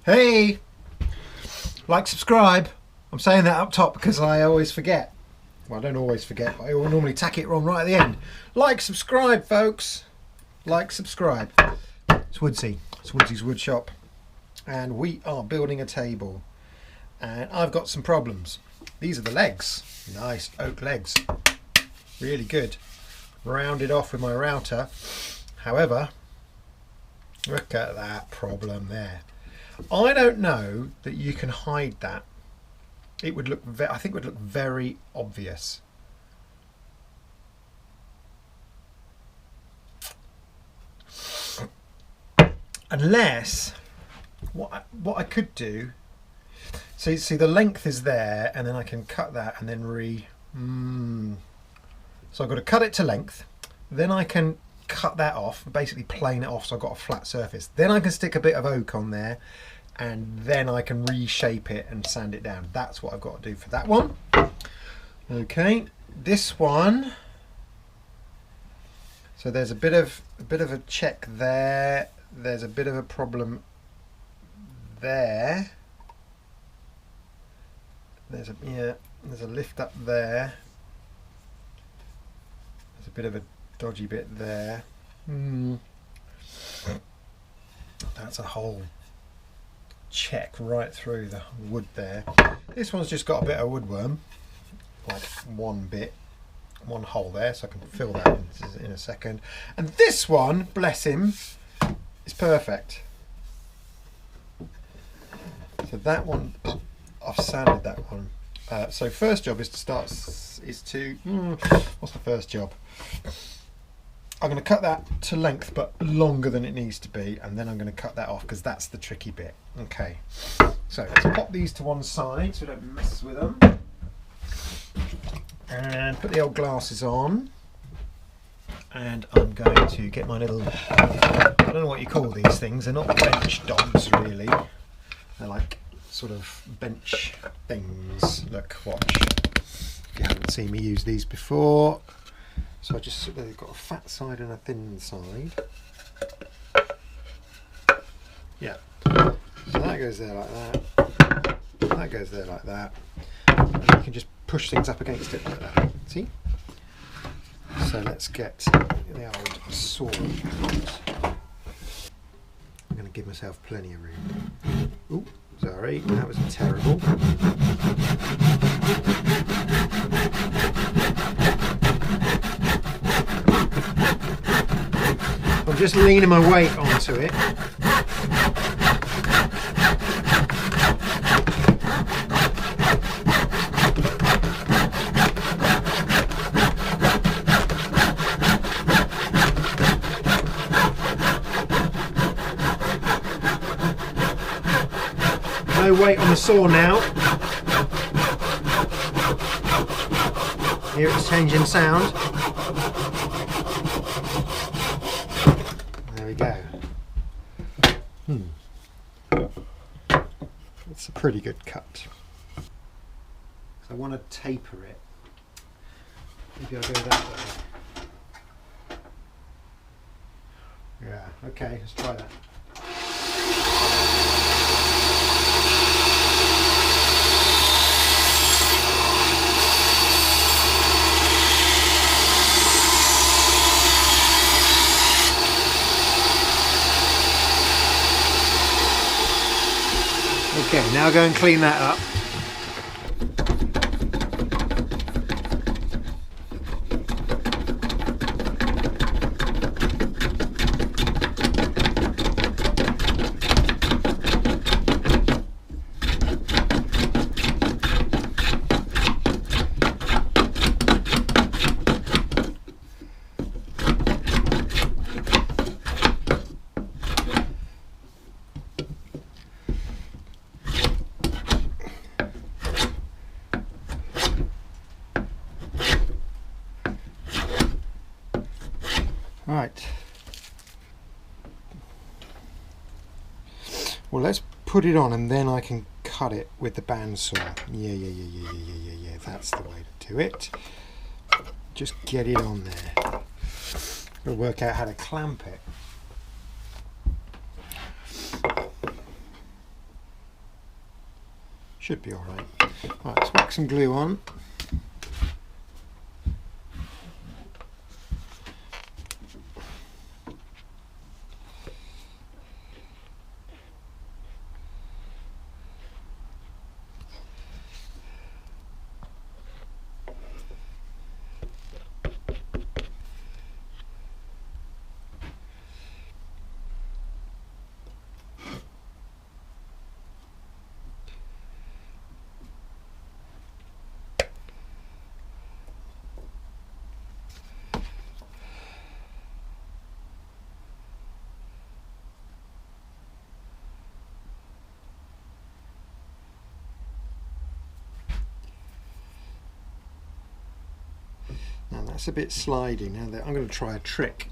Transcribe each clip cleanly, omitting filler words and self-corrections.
Hey, like, subscribe. I'm saying that up top because I always forget. Well, I don't always forget, but I normally tack it wrong right at the end. Like, subscribe, folks. Like, subscribe. It's Woodsy. It's Woodsy's Woodshop. And we are building a table. And I've got some problems. These are the legs. Nice oak legs. Really good. Rounded off with my router. However, look at that problem there. I don't know that you can hide that. It would look, I think it would look very obvious. Unless, what I could do, see the length is there, and then I can cut that and then So I've got to cut it to length, then I can cut that off, basically plane it off so I've got a flat surface. Then I can stick a bit of oak on there, and then I can reshape it and sand it down. That's what I've got to do for that one. Okay, this one. So there's a bit of a check there. There's a bit of a problem there. There's a lift up there. There's a bit of a dodgy bit there. That's a whole check right through the wood there. This one's just got a bit of woodworm, like one hole there, so I can fill that in a second. And this one, bless him, is perfect. So that one, I've sanded that one. So first job is to what's the first job? I'm going to cut that to length but longer than it needs to be, and then I'm going to cut that off because that's the tricky bit. Okay, so let's pop these to one side so we don't mess with them, and put the old glasses on, and I'm going to get my little, I don't know what you call these things, they're not bench dogs really, they're like sort of bench things. Look, watch, if you haven't seen me use these before. So I just, they've got a fat side and a thin side. Yeah. So that goes there like that. That goes there like that. And you can just push things up against it like that. See? So let's get the old saw out. I'm going to give myself plenty of room. Ooh, sorry, that was terrible. I'm just leaning my weight onto it. No weight on the saw now. Here it's changing sound. There we go. It's a pretty good cut. So I want to taper it. Maybe I'll go that way. Yeah, okay, let's try that. Okay, now go and clean that up. Right. Well, let's put it on and then I can cut it with the bandsaw. Yeah. That's the way to do it. Just get it on there. Gotta work out how to clamp it. Should be alright. Right, let's whack some glue on. Now that's a bit slidey. Now I'm going to try a trick.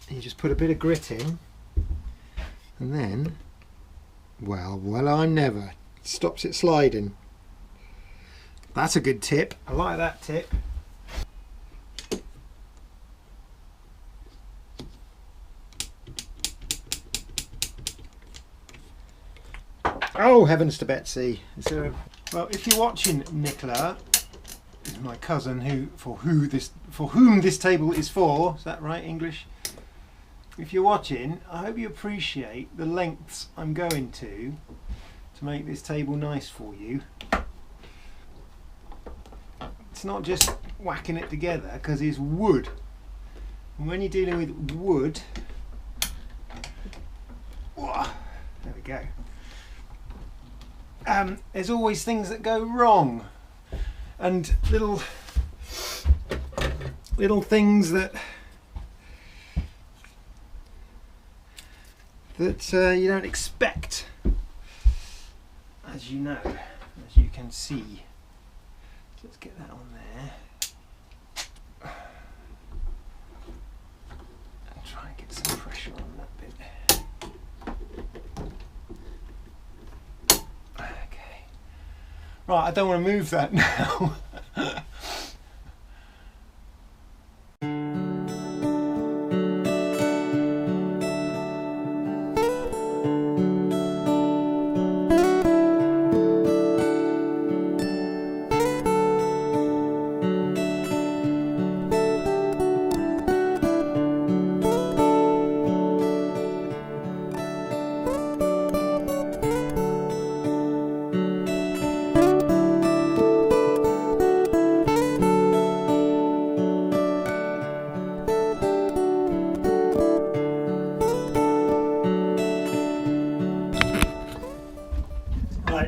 You just put a bit of grit in, and then, well, I'm never. Stops it sliding. That's a good tip. I like that tip. Oh, heavens to Betsy. Well, if you're watching Nicola, is my cousin, for whom this table is for, is that right, English? If you're watching, I hope you appreciate the lengths I'm going to make this table nice for you. It's not just whacking it together, because it's wood. And when you're dealing with wood, there we go. There's always things that go wrong, and little things that you don't expect, as you know, as you can see. Let's get that on there and try and get some pressure on that bit. Okay. Right, I don't want to move that now.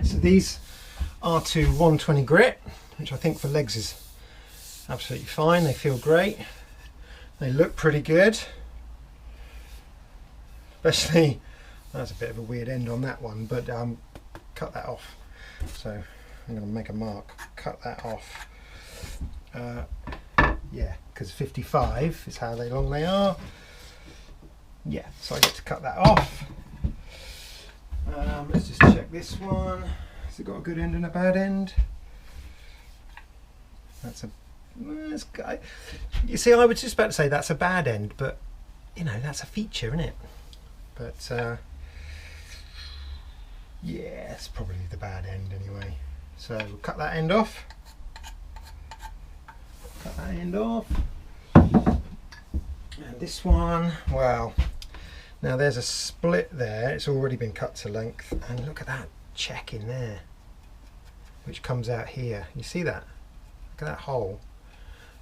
So these are to 120 grit, which I think for legs is absolutely fine. They feel great. They look pretty good. Especially, that's a bit of a weird end on that one, but cut that off. So I'm going to make a mark, cut that off. Yeah, because 55 is how long they are. Yeah, so I get to cut that off. Let's just check this one. Has it got a good end and a bad end? You see, I was just about to say that's a bad end, but you know, that's a feature, isn't it? But yeah, it's probably the bad end anyway. So we'll cut that end off. Cut that end off. And this one, well, now there's a split there. It's already been cut to length, and look at that check in there, which comes out here. You see that? Look at that hole,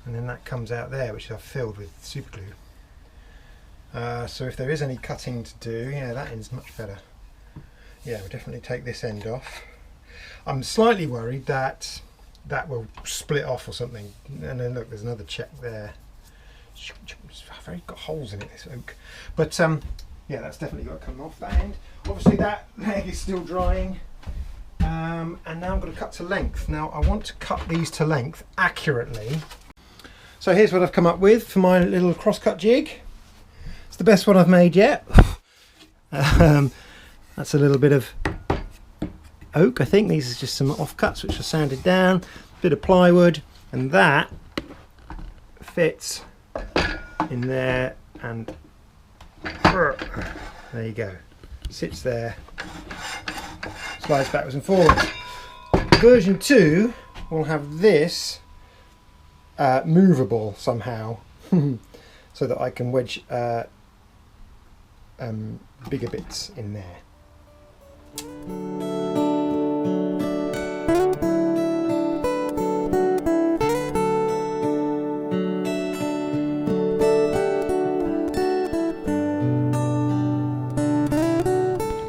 and then that comes out there, which I've filled with super glue. So if there is any cutting to do, yeah, that end's much better. Yeah, we'll definitely take this end off. I'm slightly worried that that will split off or something. And then look, there's another check there. It's very got holes in it, this oak. But yeah, that's definitely got to come off that end. Obviously that leg is still drying. And now I'm going to cut to length. Now I want to cut these to length accurately. So here's what I've come up with for my little crosscut jig. It's the best one I've made yet. That's a little bit of oak, I think. These are just some offcuts which are sanded down, a bit of plywood, and that fits in there and There you go. Sits there, slides backwards and forwards. Version 2 will have this movable somehow, so that I can wedge bigger bits in there.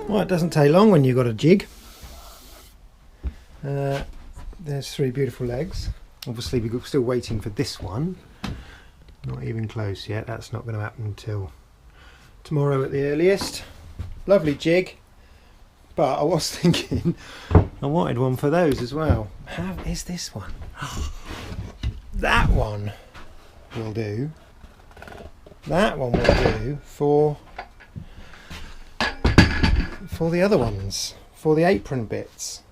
Well, it doesn't take long when you've got a jig. There's 3 beautiful legs. Obviously we're still waiting for this one. Not even close yet. That's not going to happen until tomorrow at the earliest. Lovely jig. But I was thinking I wanted one for those as well. How is this one? That one will do. That one will do for the other ones, for the apron bits.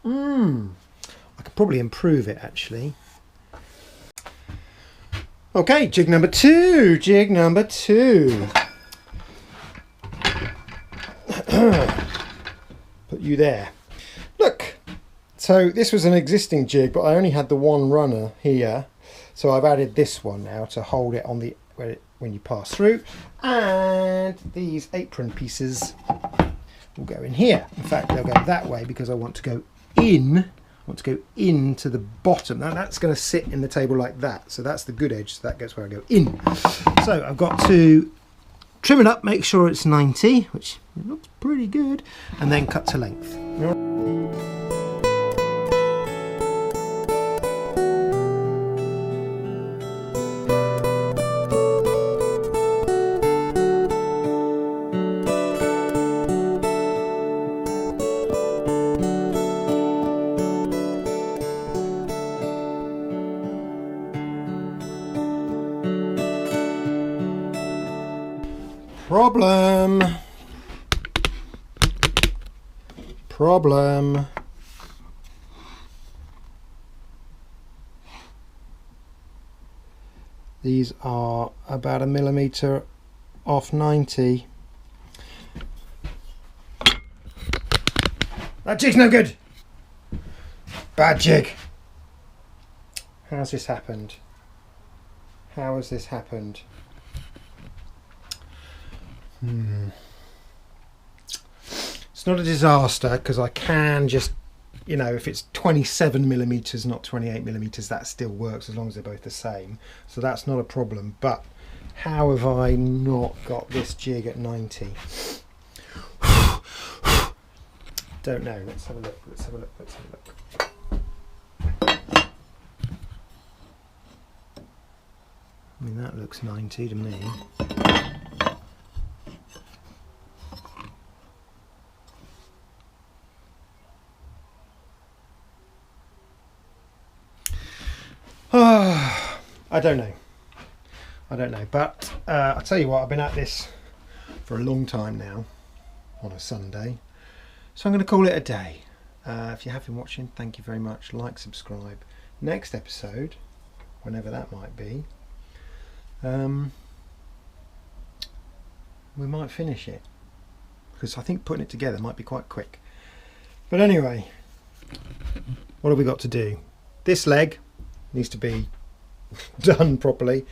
I could probably improve it actually. Okay, jig number 2. Jig number 2. Put you there. Look, so this was an existing jig, but I only had the one runner here, so I've added this one now to hold it on the when you pass through, and these apron pieces will go in here. In fact, they'll go that way because I want to go in. I want to go into the bottom. Now that's going to sit in the table like that, so that's the good edge, so that goes where I go in. So I've got to trim it up, make sure it's 90, which looks pretty good, and then cut to length. Problem. These are about 1 millimetre off 90. That jig's no good. Bad jig. How's this happened? How has this happened? It's not a disaster because I can just, you know, if it's 27 millimeters, not 28 millimeters, that still works as long as they're both the same. So that's not a problem. But how have I not got this jig at 90? Don't know. Let's have a look. Let's have a look. Let's have a look. I mean, that looks 90 to me. I don't know, but I'll tell you what, I've been at this for a long time now on a Sunday, so I'm going to call it a day. If you have been watching, thank you very much. Like, subscribe. Next episode, whenever that might be, we might finish it, because I think putting it together might be quite quick. But anyway, what have we got to do? This leg needs to be done properly.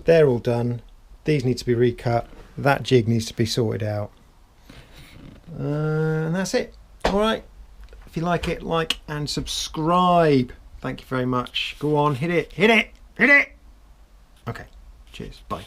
They're all done. These need to be recut. That jig needs to be sorted out. And that's it. Alright. If you like it, like and subscribe. Thank you very much. Go on, hit it, hit it, hit it. Okay. Cheers. Bye.